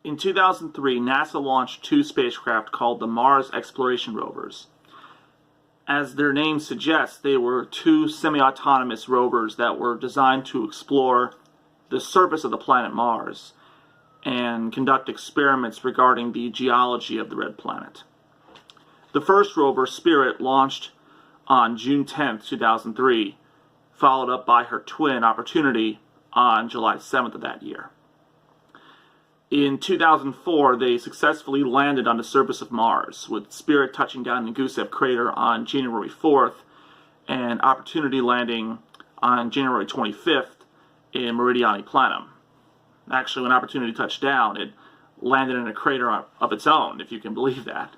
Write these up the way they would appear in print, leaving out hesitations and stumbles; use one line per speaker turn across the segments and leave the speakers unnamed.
In 2003, NASA launched two spacecraft called the Mars Exploration Rovers. As their name suggests, they were two semi-autonomous rovers that were designed to explore the surface of the planet Mars and conduct experiments regarding the geology of the red planet. The first rover, Spirit, launched on June 10, 2003, followed up by her twin, Opportunity, on July 7th of that year. In 2004, they successfully landed on the surface of Mars, with Spirit touching down in Gusev crater on January 4th and Opportunity landing on January 25th in Meridiani Planum. Actually, when Opportunity touched down, it landed in a crater of its own, if you can believe that.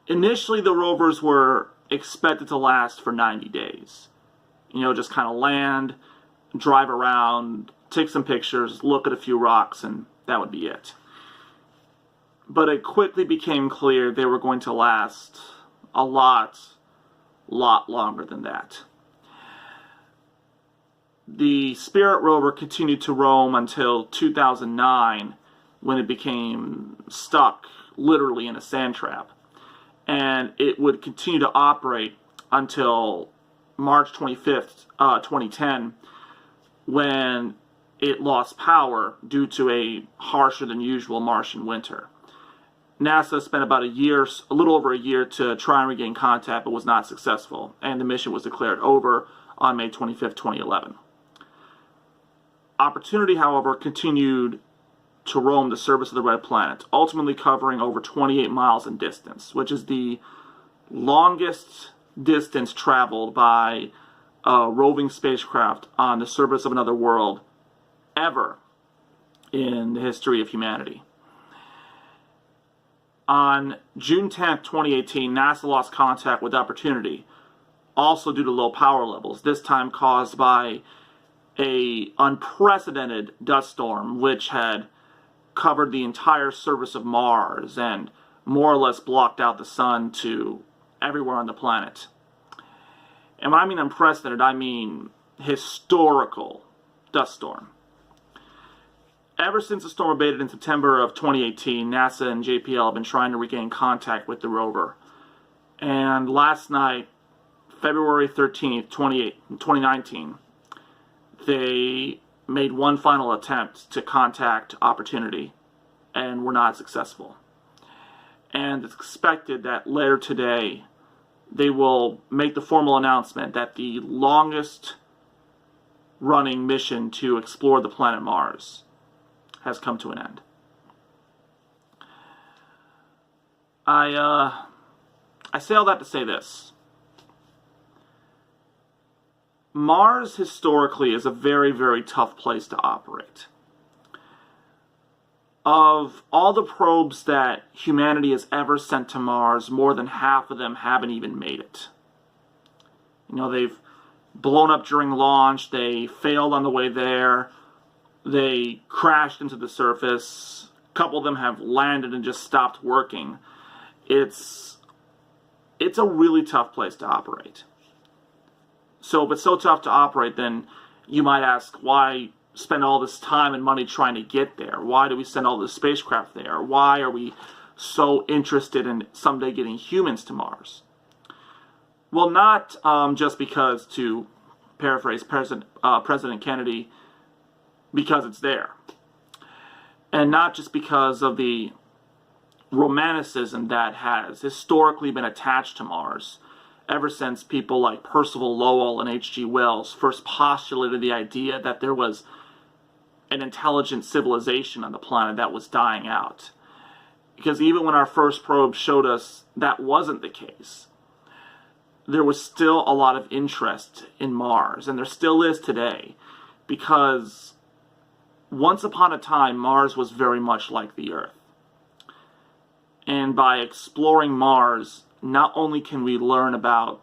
Initially, the rovers were expected to last for 90 days. Just kind of land, drive around, take some pictures, look at a few rocks, and that would be it. But it quickly became clear they were going to last a lot longer than that. The Spirit rover continued to roam until 2009, when it became stuck literally in a sand trap. And it would continue to operate until March 25th, 2010, when it lost power due to a harsher than usual Martian winter. NASA spent about a little over a year to try and regain contact, but was not successful, and the mission was declared over on May 25th, 2011. Opportunity, however, continued to roam the surface of the red planet, ultimately covering over 28 miles in distance, which is the longest distance traveled by a roving spacecraft on the surface of another world ever in the history of humanity. On June 10th, 2018, NASA lost contact with Opportunity, also due to low power levels, this time caused by an unprecedented dust storm which had covered the entire surface of Mars and more or less blocked out the sun to everywhere on the planet. And when I mean unprecedented, I mean historical dust storm. Ever since the storm abated in September of 2018, NASA and JPL have been trying to regain contact with the rover. And last night, February 13th, 2019, they made one final attempt to contact Opportunity and were not successful. And it's expected that later today they will make the formal announcement that the longest running mission to explore the planet Mars has come to an end. I say all that to say this. Mars historically is a very, very tough place to operate. Of all the probes that humanity has ever sent to Mars, more than half of them haven't even made it. They've blown up during launch, they failed on the way there, they crashed into the surface, a couple of them have landed and just stopped working. It's a really tough place to operate. So if it's so tough to operate, then you might ask, why spend all this time and money trying to get there? Why do we send all this spacecraft there? Why are we so interested in someday getting humans to Mars? Well, not just because, to paraphrase President Kennedy, because it's there. And not just because of the romanticism that has historically been attached to Mars, ever since people like Percival Lowell and H.G. Wells first postulated the idea that there was an intelligent civilization on the planet that was dying out. Because even when our first probe showed us that wasn't the case, there was still a lot of interest in Mars, and there still is today, because once upon a time, Mars was very much like the Earth. And by exploring Mars, not only can we learn about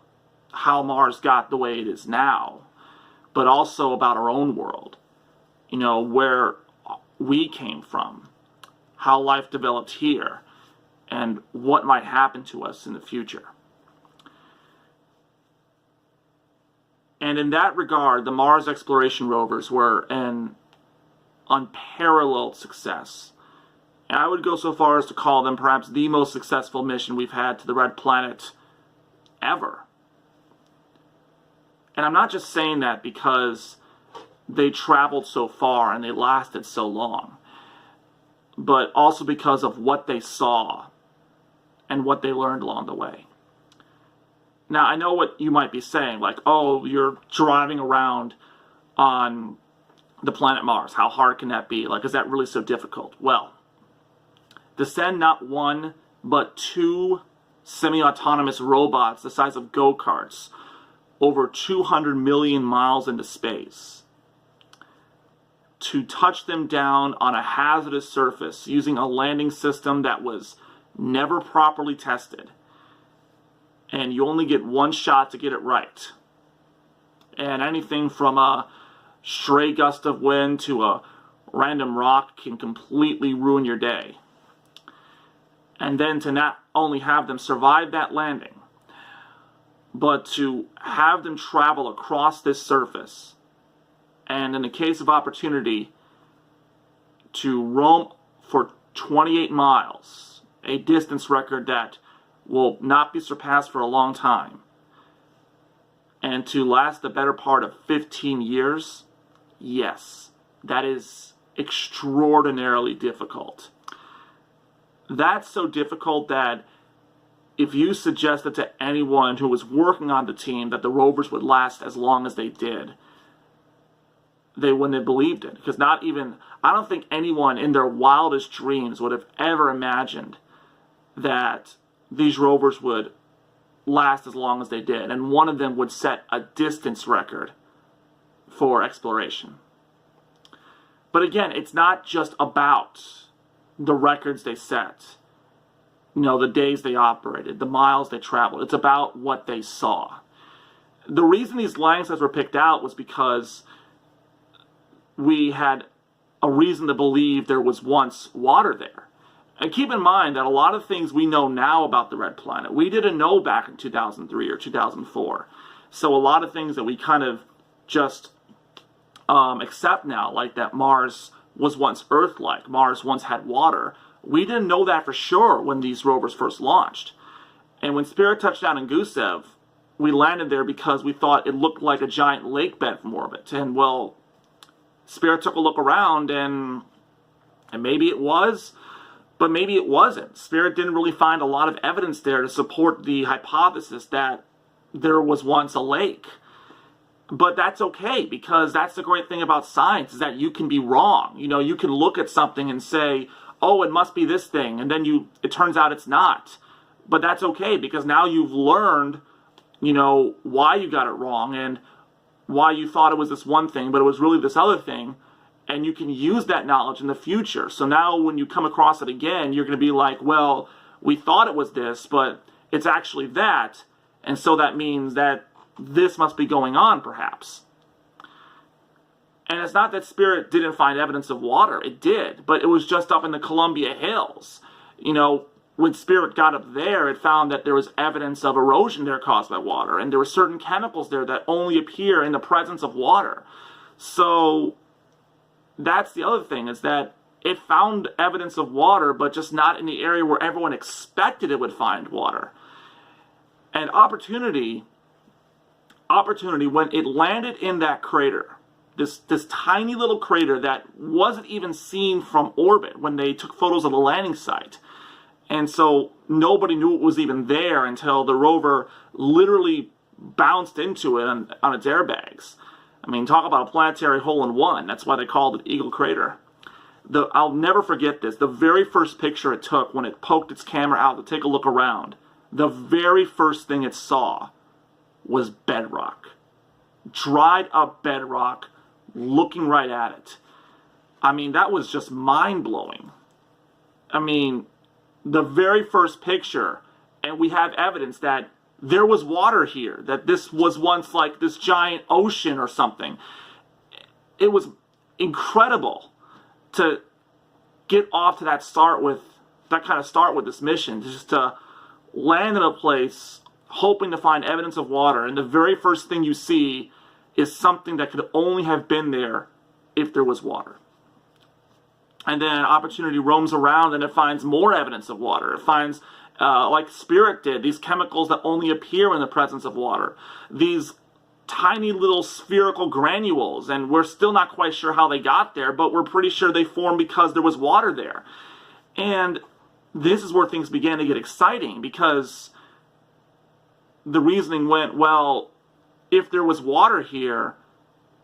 how Mars got the way it is now, but also about our own world. Where we came from, how life developed here, and what might happen to us in the future. And in that regard, the Mars exploration rovers were an unparalleled success And I would go so far as to call them perhaps the most successful mission we've had to the Red Planet ever. And I'm not just saying that because they traveled so far and they lasted so long, but also because of what they saw and what they learned along the way. Now, I know what you might be saying, like, oh, you're driving around on the planet Mars. How hard can that be? Like, is that really so difficult? Well, to send not one, but two semi-autonomous robots the size of go-karts over 200 million miles into space, to touch them down on a hazardous surface using a landing system that was never properly tested, and you only get one shot to get it right, and anything from a stray gust of wind to a random rock can completely ruin your day. And then to not only have them survive that landing, but to have them travel across this surface, and in the case of opportunity, to roam for 28 miles, a distance record that will not be surpassed for a long time, and to last the better part of 15 years, yes, that is extraordinarily difficult. That's so difficult that if you suggested to anyone who was working on the team that the Rovers would last as long as they did, they wouldn't have believed it. Because I don't think anyone in their wildest dreams would have ever imagined that these Rovers would last as long as they did. And one of them would set a distance record for exploration. But again, it's not just about the records they set, the days they operated, the miles they traveled. It's about what they saw. The reason these landslides were picked out was because we had a reason to believe there was once water there. And keep in mind that a lot of things we know now about the Red Planet, we didn't know back in 2003 or 2004. So a lot of things that we kind of just accept now, like that Mars was once Earth-like, Mars once had water, we didn't know that for sure when these rovers first launched. And when Spirit touched down in Gusev, we landed there because we thought it looked like a giant lake bed from orbit. And well, Spirit took a look around and maybe it was, but maybe it wasn't. Spirit didn't really find a lot of evidence there to support the hypothesis that there was once a lake. But that's okay, because that's the great thing about science, is that you can be wrong. You can look at something and say, oh, it must be this thing, and then it turns out it's not. But that's okay, because now you've learned, why you got it wrong and why you thought it was this one thing, but it was really this other thing, and you can use that knowledge in the future. So now when you come across it again, you're going to be like, well, we thought it was this, but it's actually that, and so that means that this must be going on, perhaps. And it's not that Spirit didn't find evidence of water. It did, but it was just up in the Columbia Hills. When Spirit got up there, it found that there was evidence of erosion there caused by water, and there were certain chemicals there that only appear in the presence of water. So that's the other thing, is that it found evidence of water, but just not in the area where everyone expected it would find water. And Opportunity, when it landed in that crater, this tiny little crater that wasn't even seen from orbit when they took photos of the landing site. And so nobody knew it was even there until the rover literally bounced into it on its airbags. I mean, talk about a planetary hole-in-one. That's why they called it Eagle Crater. I'll never forget this. The very first picture it took when it poked its camera out to take a look around, the very first thing it saw was bedrock. Dried up bedrock, looking right at it. I mean, that was just mind-blowing. I mean, the very first picture, and we have evidence that there was water here, that this was once like this giant ocean or something. It was incredible to get off to that kind of start with this mission, just to land in a place hoping to find evidence of water, and the very first thing you see is something that could only have been there if there was water. And then Opportunity roams around and it finds more evidence of water. It finds, like Spirit did, these chemicals that only appear in the presence of water. These tiny little spherical granules, and we're still not quite sure how they got there, but we're pretty sure they formed because there was water there. And this is where things began to get exciting, because the reasoning went, well, if there was water here,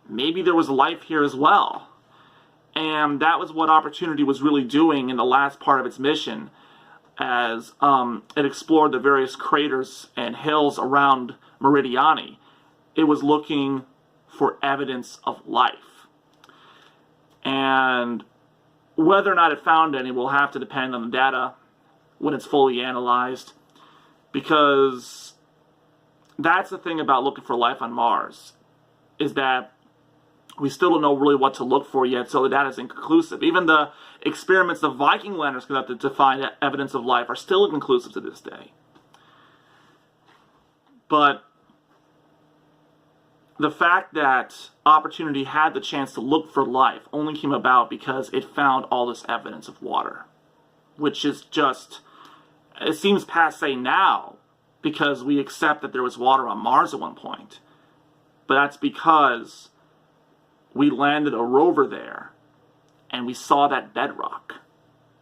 maybe there was life here as well. And that was what Opportunity was really doing in the last part of its mission, as it explored the various craters and hills around Meridiani. It was looking for evidence of life. And whether or not it found any will have to depend on the data when it's fully analyzed, because that's the thing about looking for life on Mars, is that we still don't know really what to look for yet, so the data is inconclusive. Even the experiments the Viking landers conducted to find evidence of life are still inconclusive to this day. But the fact that Opportunity had the chance to look for life only came about because it found all this evidence of water, which is just, it seems passé now because we accept that there was water on Mars at one point. But that's because we landed a rover there and we saw that bedrock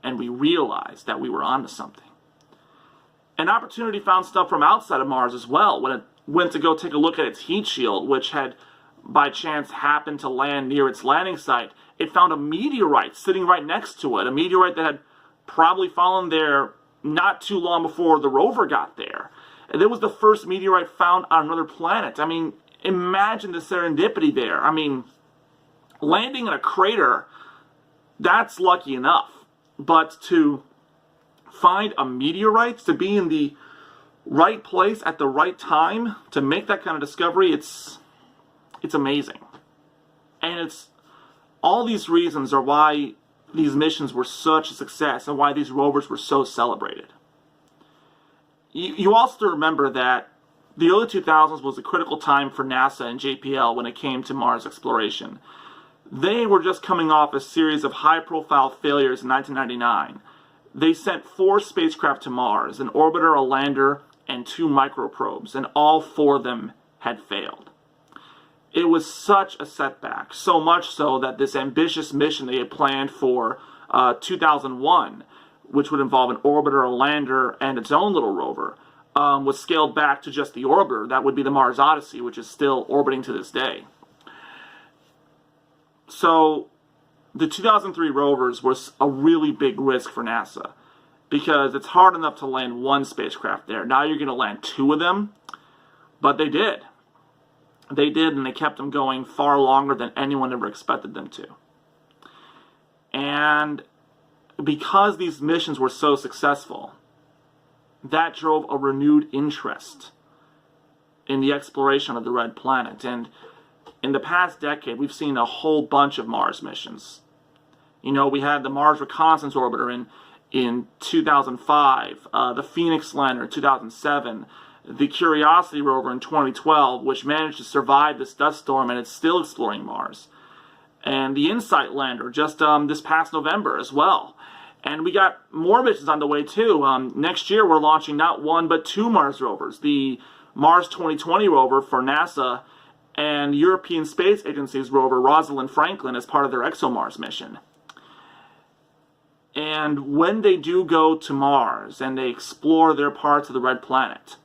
and we realized that we were onto something. And Opportunity found stuff from outside of Mars as well when it went to go take a look at its heat shield, which had by chance happened to land near its landing site. It found a meteorite sitting right next to it, a meteorite that had probably fallen there not too long before the rover got there. And it was the first meteorite found on another planet. I mean, imagine the serendipity there. I mean, landing in a crater, that's lucky enough. But to find a meteorite, to be in the right place at the right time to make that kind of discovery, it's amazing. And it's all these reasons are why these missions were such a success and why these rovers were so celebrated. You also remember that the early 2000s was a critical time for NASA and JPL when it came to Mars exploration. They were just coming off a series of high-profile failures in 1999. They sent 4 spacecraft to Mars, an orbiter, a lander, and 2 microprobes, and all 4 of them had failed. It was such a setback, so much so that this ambitious mission they had planned for 2001, which would involve an orbiter, a lander, and its own little rover, was scaled back to just the orbiter. That would be the Mars Odyssey, which is still orbiting to this day. So the 2003 rovers was a really big risk for NASA, because it's hard enough to land 1 spacecraft there. Now you're going to land 2 of them, but they did. They did, and they kept them going far longer than anyone ever expected them to. And because these missions were so successful, that drove a renewed interest in the exploration of the Red Planet. And in the past decade, we've seen a whole bunch of Mars missions. You know, we had the Mars Reconnaissance Orbiter in 2005, the Phoenix Lander in 2007, the Curiosity rover in 2012, which managed to survive this dust storm and it's still exploring Mars. And the InSight lander just this past November as well. And we got more missions on the way too. Next year we're launching not 1 but 2 Mars rovers. The Mars 2020 rover for NASA and European Space Agency's rover Rosalind Franklin as part of their ExoMars mission. And when they do go to Mars and they explore their parts of the Red Planet,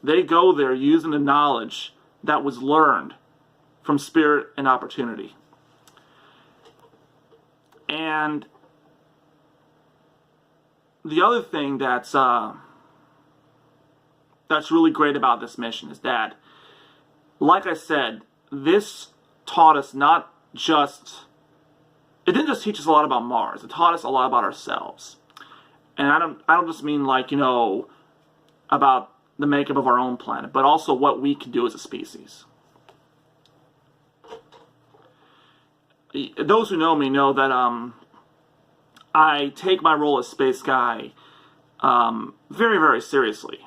they go there using the knowledge that was learned from Spirit and Opportunity. And the other thing that's really great about this mission is that, like I said, this taught us not just, it didn't just teach us a lot about Mars, it taught us a lot about ourselves. And I don't just mean like, you know, about the makeup of our own planet, but also what we can do as a species. Those who know me know that I take my role as space guy very, very seriously.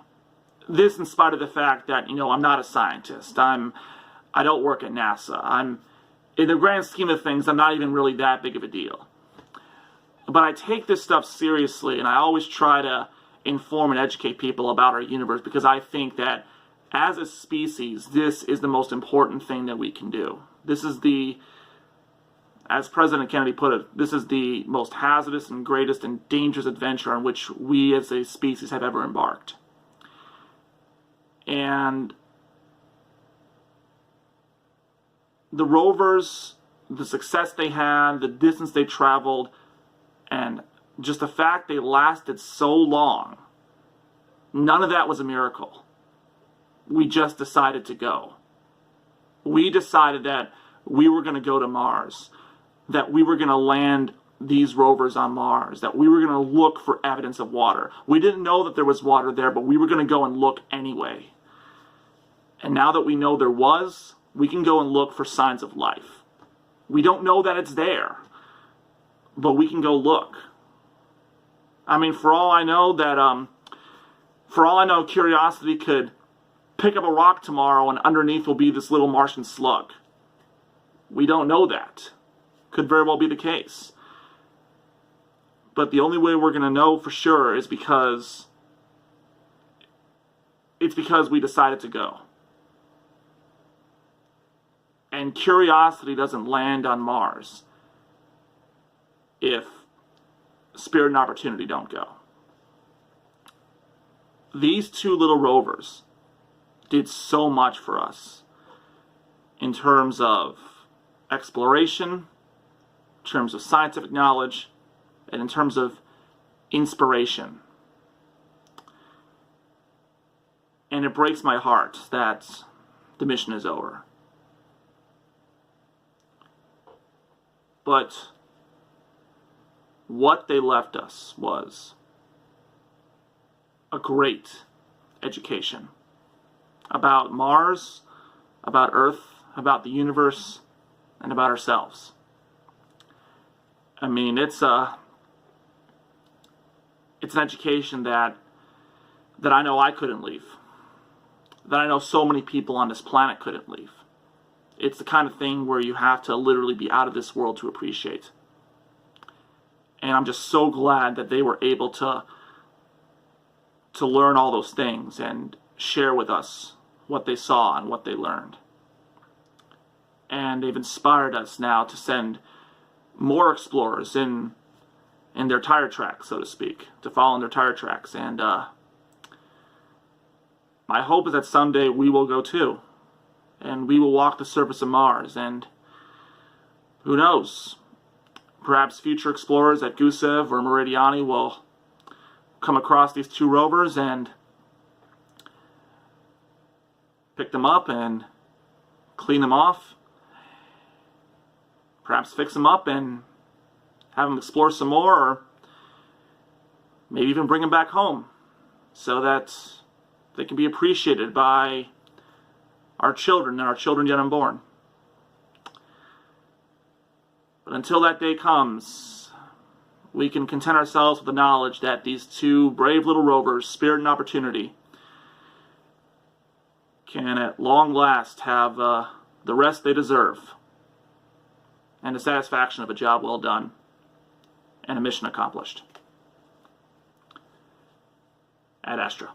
This in spite of the fact that, you know, I'm not a scientist. I don't work at NASA. In the grand scheme of things, I'm not even really that big of a deal. But I take this stuff seriously, and I always try to inform and educate people about our universe, because I think that as a species, this is the most important thing that we can do. This is as President Kennedy put it, this is the most hazardous and greatest and dangerous adventure on which we as a species have ever embarked. And the rovers, the success they had, the distance they traveled, and just the fact they lasted so long, none of that was a miracle. We just decided to go. We decided that we were going to go to Mars, that we were going to land these rovers on Mars, that we were going to look for evidence of water. We didn't know that there was water there, but we were going to go and look anyway. And now that we know there was, we can go and look for signs of life. We don't know that it's there, but we can go look. I mean, for all I know, Curiosity could pick up a rock tomorrow and underneath will be this little Martian slug. We don't know that. Could very well be the case. But the only way we're going to know for sure is because we decided to go. And Curiosity doesn't land on Mars if Spirit and Opportunity don't go. These two little rovers did so much for us in terms of exploration, in terms of scientific knowledge, and in terms of inspiration. And it breaks my heart that the mission is over. But what they left us was a great education about Mars, about Earth, about the universe, and about ourselves. I mean, it's an education that I know I couldn't leave, that I know so many people on this planet couldn't leave. It's the kind of thing where you have to literally be out of this world to appreciate. And I'm just so glad that they were able to learn all those things and share with us what they saw and what they learned. And they've inspired us now to send more explorers in their tire tracks, so to speak, to follow in their tire tracks. And my hope is that someday we will go too. And we will walk the surface of Mars. And who knows? Perhaps future explorers at Gusev or Meridiani will come across these two rovers and pick them up and clean them off. Perhaps fix them up and have them explore some more, or maybe even bring them back home so that they can be appreciated by our children and our children yet unborn. But until that day comes, we can content ourselves with the knowledge that these two brave little rovers, Spirit and Opportunity, can at long last have the rest they deserve and the satisfaction of a job well done and a mission accomplished. Ad Astra.